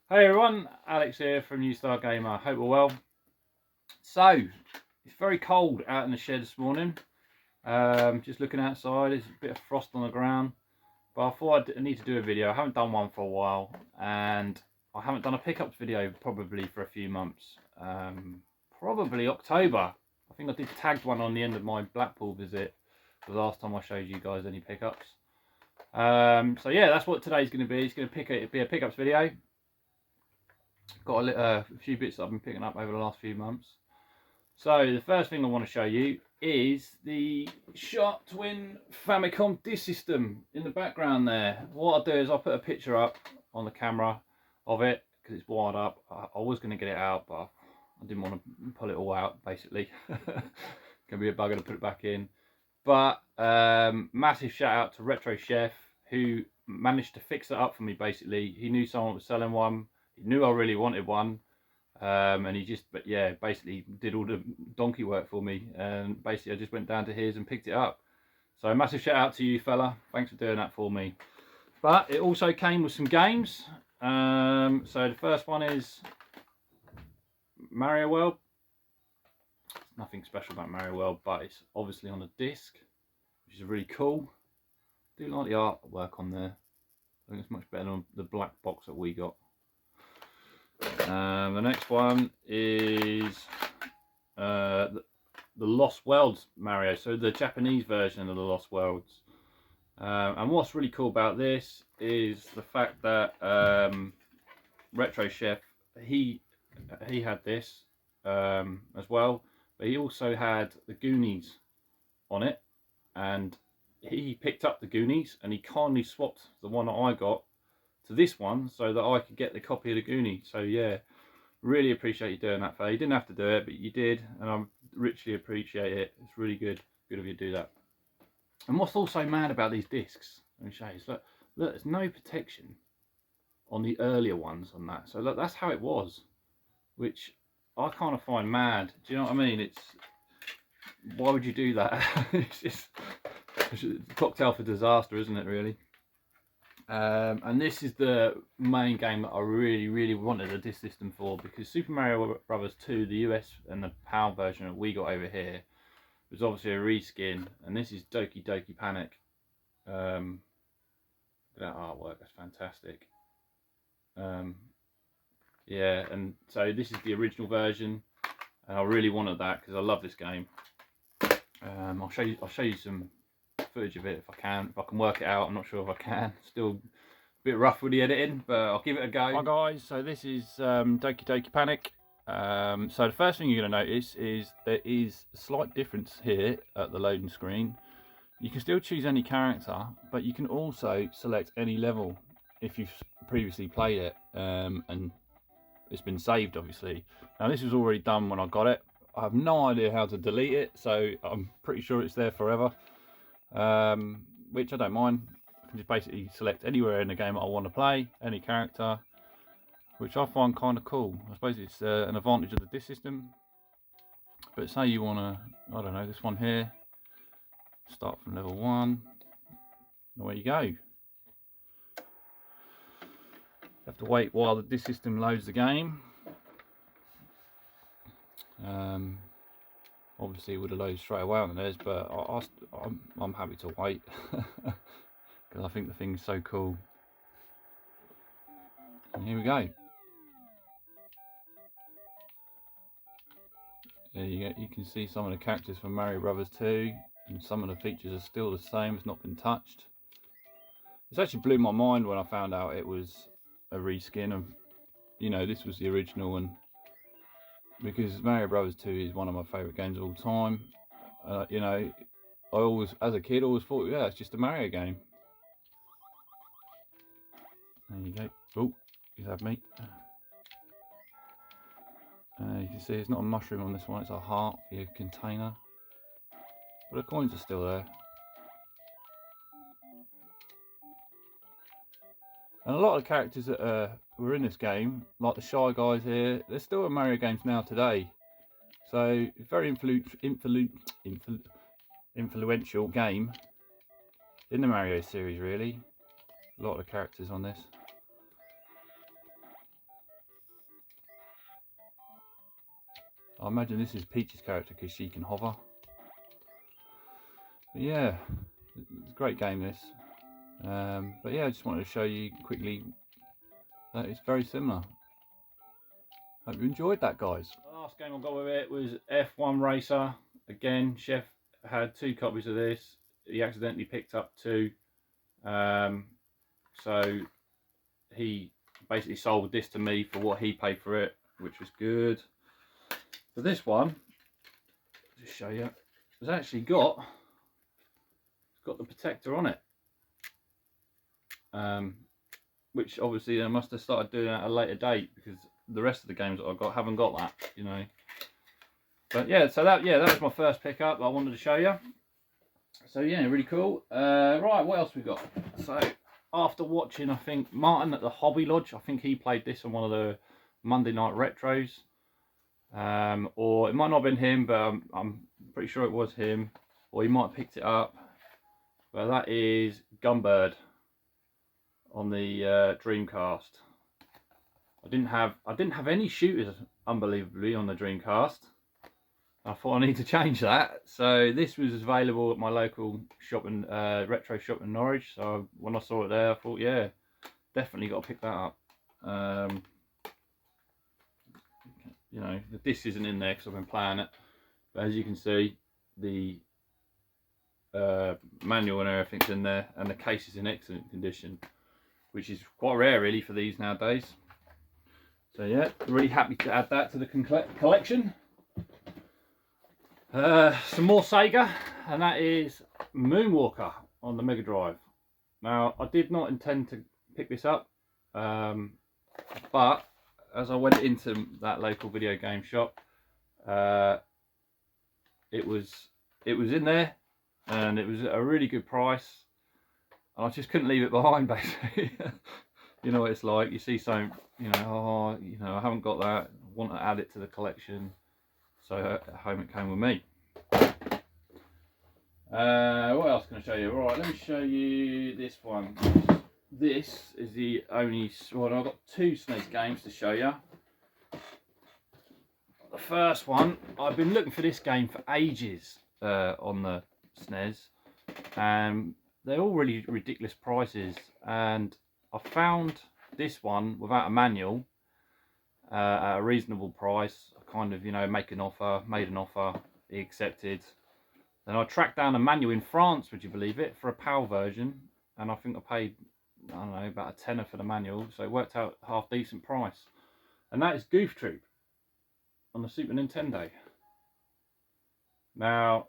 Hey everyone, Alex here from New Star Gamer. Hope we're well. So, it's very cold out in the shed this morning. Just looking outside, there's a bit of frost on the ground. But I thought I need to do a video. I haven't done one for a while, and I haven't done a pickups video probably for a few months. Probably October. I think I did tagged one on the end of my Blackpool visit the last time I showed you guys any pickups. So yeah, that's what today's going to be. It's going to be a pickups video. Got a few bits that I've been picking up over the last few months. So the first thing I want to show you is the Sharp Twin Famicom disc system in the background there. What I'll do is I'll put a picture up on the camera of it because it's wired up. I was going to get it out, but I didn't want to pull it all out basically. Can be a bugger to put it back in. But massive shout out to Retro Chef who managed to fix it up for me basically. He knew someone was selling one. He knew I really wanted one, and he just, but yeah, basically did all the donkey work for me, and basically I just went down to his and picked it up. So massive shout out to you fella, thanks for doing that for me. But it also came with some games. So the first one is Mario World. There's nothing special about Mario World, but it's obviously on a disc, which is really cool. I do like the artwork on there. I think it's much better than the black box that we got. The next one is the Lost Worlds Mario, so the Japanese version of the Lost Worlds. And what's really cool about this is the fact that Retro Chef, he had this as well, but he also had the Goonies on it, and he picked up the Goonies and he kindly swapped the one that I got to this one so that I could get the copy of the Goonie. So yeah, really appreciate you doing that, Faye. You didn't have to do it, but you did, and I richly appreciate it. It's really good of you to do that. And what's also mad about these discs, let me show you, look, there's no protection on the earlier ones on that. So look, that's how it was, which I kind of find mad. Do you know what I mean? It's, why would you do that? it's a cocktail for disaster, isn't it, really? And this is the main game that I really wanted a disc system for, because Super Mario Bros. 2, the US and the PAL version that we got over here, was obviously a reskin, and this is Doki Panic. That artwork, that's fantastic. Yeah, and so this is the original version, and I really wanted that because I love this game. I'll show you some footage of it if I can work it out. I'm not sure if I can. Still a bit rough with the editing, but I'll give it a go. Hi guys, so this is Doki Panic. So the first thing you're going to notice is there is a slight difference here at the loading screen. You can still choose any character, but you can also select any level if you've previously played it, and it's been saved obviously. Now this was already done when I got it. I have no idea how to delete it, so I'm pretty sure it's there forever. Which I don't mind. I can just basically select anywhere in the game that I want to play, any character, which I find kind of cool. I suppose it's an advantage of the disc system. But say you want to, I don't know, this one here, start from level 1, away you go. You have to wait while the disc system loads the game. Obviously it would have loaded straight away on theirs, but I'm happy to wait because I think the thing's so cool. And here we go. There you go. You can see some of the characters from Mario Bros. 2, and some of the features are still the same. It's not been touched. It's actually blew my mind when I found out it was a reskin of, you know, this was the original, and because Mario Bros. 2 is one of my favourite games of all time. You know, I always, as a kid, always thought, yeah, it's just a Mario game. There you go. Oh, he's had me. You can see it's not a mushroom on this one, it's a heart for your container. But the coins are still there. And a lot of characters that were in this game, like the Shy Guys here, they're still in Mario games now today. So, very influential game in the Mario series, really. A lot of characters on this. I imagine this is Peach's character because she can hover. But yeah, it's a great game this. But yeah, I just wanted to show you quickly that it's very similar. Hope you enjoyed that, guys. The last game I got with it was F1 Racer. Again, Chef had 2 copies of this. He accidentally picked up 2. So he basically sold this to me for what he paid for it, which was good. For this one, I'll just show you, it's actually got the protector on it. Which obviously I must have started doing at a later date because the rest of the games that I've got haven't got that, you know. But yeah, so that was my first pickup I wanted to show you. So yeah, really cool. Right, what else we got? So after watching, I think Martin at the Hobby Lodge, I think he played this on one of the Monday Night Retros. Or it might not have been him, but I'm pretty sure it was him. Or he might have picked it up. But that is Gunbird on the Dreamcast. I didn't have any shooters, unbelievably, on the Dreamcast. I thought I need to change that. So this was available at my local shop in retro shop in Norwich. So when I saw it there, I thought, yeah, definitely got to pick that up. You know, the disc isn't in there because I've been playing it, but as you can see, the manual and everything's in there, and the case is in excellent condition, which is quite rare really for these nowadays. So yeah, really happy to add that to the collection. Some more Sega, and that is Moonwalker on the Mega Drive. Now, I did not intend to pick this up, but as I went into that local video game shop, it was in there, and it was at a really good price, and I just couldn't leave it behind, basically. You know what it's like. You see something, you know, oh, you know, I haven't got that. I want to add it to the collection, so home it came with me. What else can I show you? Right, let me show you this one. This is the only one. I've got 2 SNES games to show you. The first one, I've been looking for this game for ages on the SNES, and they're all really ridiculous prices, and I found this one without a manual at a reasonable price. I kind of, you know, made an offer, he accepted. Then I tracked down a manual in France, would you believe it, for a PAL version, and I think I paid, I don't know, about a tenner for the manual, so it worked out half decent price. And that is Goof Troop on the Super Nintendo. Now,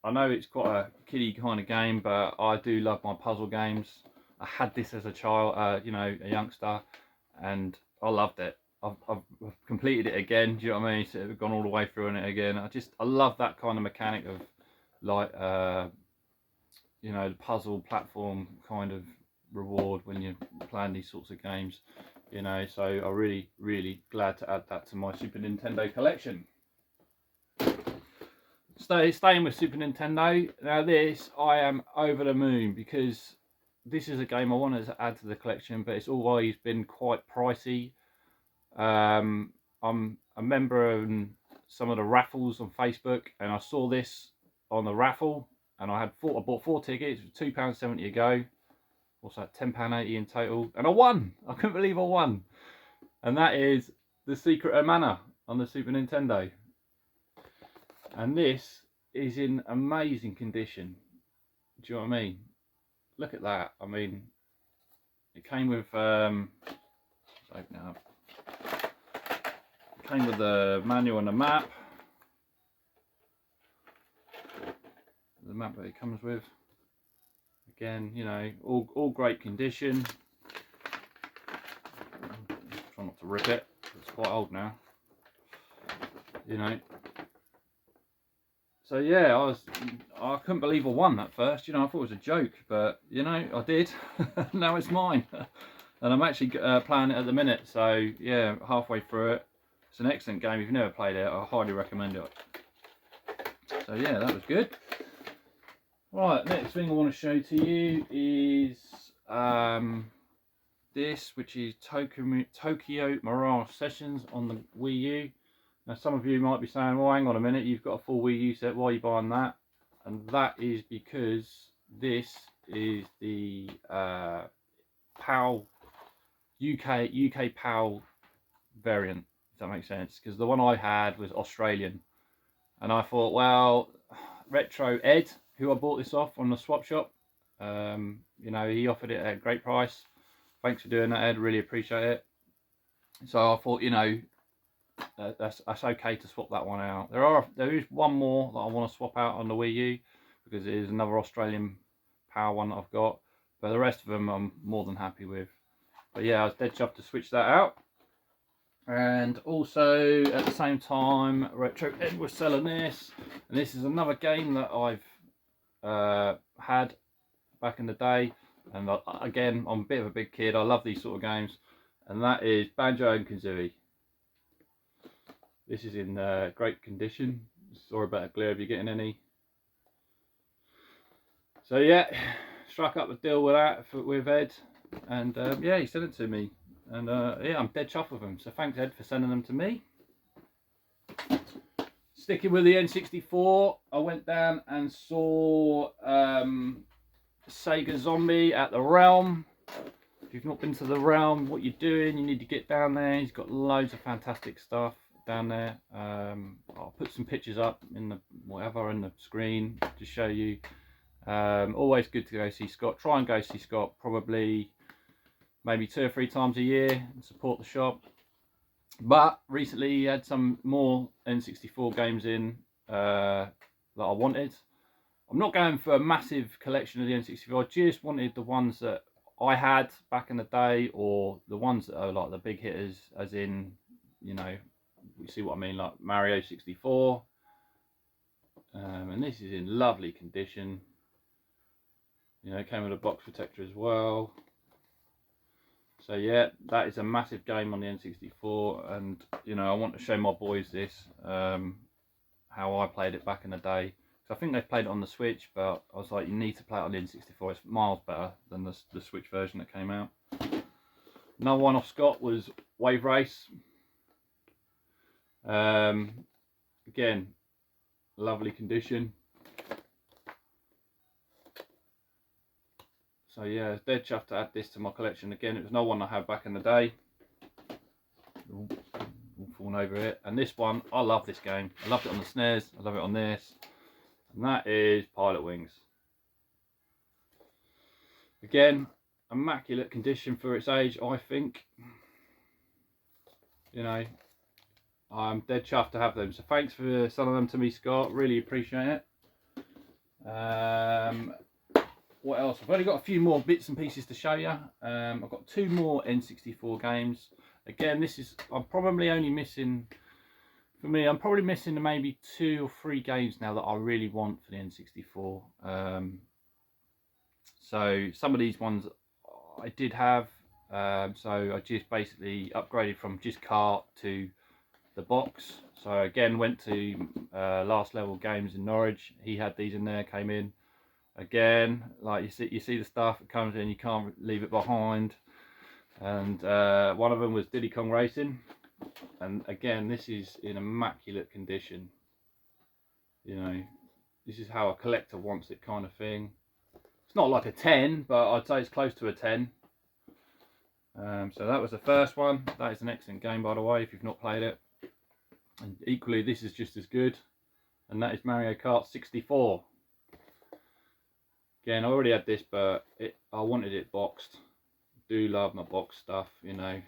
I know it's quite a kiddie kind of game, but I do love my puzzle games. I had this as a child, you know, a youngster, and I loved it. I've completed it again, do you know what I mean? So I've gone all the way through it again. I love that kind of mechanic of, like, you know, the puzzle platform kind of reward when you're playing these sorts of games, you know. So I'm really glad to add that to my Super Nintendo collection. Staying with Super Nintendo, now this, I am over the moon, because this is a game I wanted to add to the collection, but it's always been quite pricey. I'm a member of some of the raffles on Facebook, and I saw this on the raffle, and I bought 4 tickets, £2.70 a go. What's that, £10.80 in total, and I won. I couldn't believe I won. And that is The Secret of Mana on the Super Nintendo. And this is in amazing condition. Do you know what I mean? Look at that. I mean, it came with let's open it up. It came with the manual and the map. The map that it comes with. Again, you know, all great condition. Try not to rip it. It's quite old now. You know. So yeah, I couldn't believe I won at first. You know, I thought it was a joke, but you know, I did. Now it's mine, and I'm actually playing it at the minute. So yeah, halfway through it. It's an excellent game. If you've never played it, I highly recommend it. So yeah, that was good. Right, next thing I want to show to you is this, which is Tokyo Mirage Sessions on the Wii U. Now some of you might be saying, well, hang on a minute, you've got a full Wii U set, why are you buying that? And that is because this is the PAL UK PAL variant, if that makes sense, because the one I had was Australian, and I thought, well, Retro Ed, who I bought this off on the swap shop, you know, he offered it at a great price. Thanks for doing that, Ed, really appreciate it. So I thought, you know, that's okay to swap that one out. There is one more that I want to swap out on the Wii U, because it is another Australian PAL one that I've got, but the rest of them I'm more than happy with. But yeah, I was dead chuffed to switch that out. And also at the same time, Retro Ed was selling this, and this is another game that I've had back in the day. And again, I'm a bit of a big kid, I love these sort of games, and that is Banjo and Kazooie. This is in great condition. Sorry about the glare if you're getting any. So yeah, struck up a deal with that with Ed, and yeah, he sent it to me, and yeah, I'm dead chuffed with him. So thanks, Ed, for sending them to me. Sticking with the N64, I went down and saw Sega Zombie at the Realm. If you've not been to the Realm, what you're doing, you need to get down there. He's got loads of fantastic stuff down there. I'll put some pictures up in the in the screen to show you. Always good to go see Scott. Try and go see Scott probably maybe 2 or 3 times a year and support the shop. But recently he had some more N64 games in that I wanted. I'm not going for a massive collection of the N64. I just wanted the ones that I had back in the day, or the ones that are like the big hitters, as in, you know, you see what I mean, like Mario 64. And this is in lovely condition. You know, it came with a box protector as well. So yeah, that is a massive game on the N64, and you know, I want to show my boys this, how I played it back in the day. So I think they played it on the Switch, but I was like, you need to play it on the N64. It's miles better than the Switch version that came out. Another one off Scott was Wave Race. Again, lovely condition. So yeah, dead chuffed to add this to my collection. Again, it was no one I had back in the day. All falling over it. And this one, I love this game. I loved it on the SNES. I love it on this. And that is Pilot Wings. Again, immaculate condition for its age, I think. You know, I'm dead chuffed to have them. So thanks for selling them to me, Scott. Really appreciate it. What else? I've only got a few more bits and pieces to show you. I've got 2 more N64 games. Again, this is, I'm probably only missing, for me, I'm probably missing maybe 2 or 3 games now that I really want for the N64. So some of these ones I did have, so I just basically upgraded from just cart to the box. So again, went to Last Level Games in Norwich. He had these in there, came in. Again, like you see the stuff that comes in, you can't leave it behind. And one of them was Diddy Kong Racing, and again, this is in immaculate condition. You know, this is how a collector wants it, kind of thing. It's not like a 10, but I'd say it's close to a 10. So that was the first one. That is an excellent game, by the way, if you've not played it. And equally, this is just as good, and that is Mario Kart 64. Again, I already had this, but I wanted it boxed. Do love my box stuff, you know.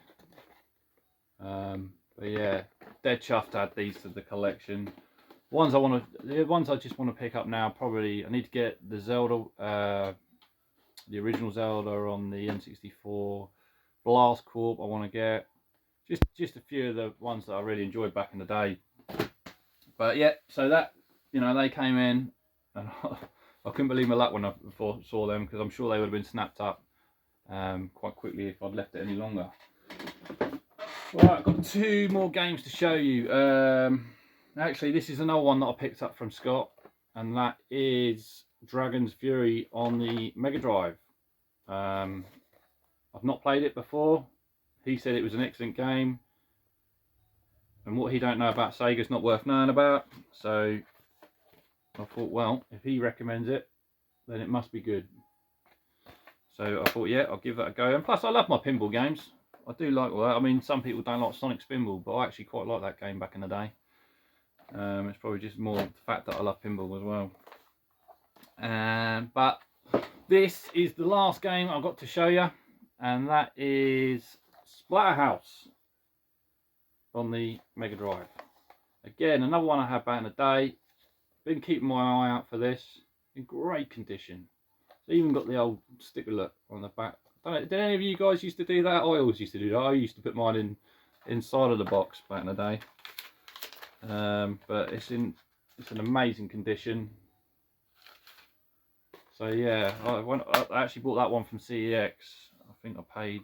But yeah, dead chuffed to add these to the collection. The ones I just want to pick up now, probably I need to get the Zelda, the original Zelda on the N64. Blast Corp I want to get. Just a few of the ones that I really enjoyed back in the day. But yeah, so that, you know, they came in, and I couldn't believe my luck when I saw them, because I'm sure they would have been snapped up quite quickly if I'd left it any longer. Right, I've got 2 more games to show you. Actually, this is another one that I picked up from Scott, and that is Dragon's Fury on the Mega Drive. I've not played it before. He said it was an excellent game. and what he don't know about Sega's not worth knowing about. So I thought, well, if he recommends it, then it must be good. So I thought, yeah, I'll give that a go. And plus, I love my pinball games. I do like all that. I mean, some people don't like Sonic Spinball, but I actually quite like that game back in the day. It's probably just more the fact that I love pinball as well. But this is the last game I've got to show you, and that is Splatterhouse on the Mega Drive. Again, another one I had back in the day. Been keeping my eye out for this. In great condition. It's even got the old sticker look on the back. Did any of you guys used to do that? I always used to do that. I used to put mine inside of the box back in the day. But it's in an amazing condition. So yeah, I actually bought that one from CEX. I think I paid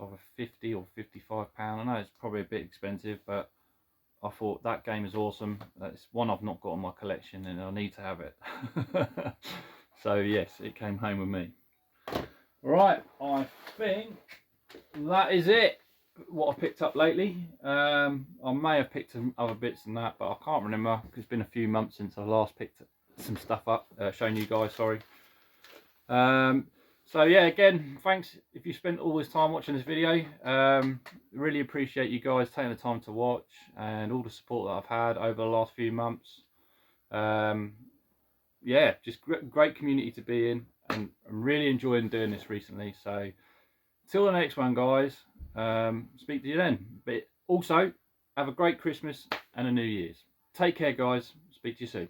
either £50 or £55. I know it's probably a bit expensive, but I thought that game is awesome. It's one I've not got in my collection, and I need to have it. So yes, it came home with me. Right, I think that is it. What I've picked up lately. I may have picked some other bits than that, but I can't remember because it's been a few months since I last picked some stuff up, shown you guys, sorry. So yeah, again, thanks if you spent all this time watching this video. Really appreciate you guys taking the time to watch and all the support that I've had over the last few months. Yeah, just great community to be in, and I'm really enjoying doing this recently. So till the next one, guys, speak to you then. But also, have a great Christmas and a New Year's. Take care, guys. Speak to you soon.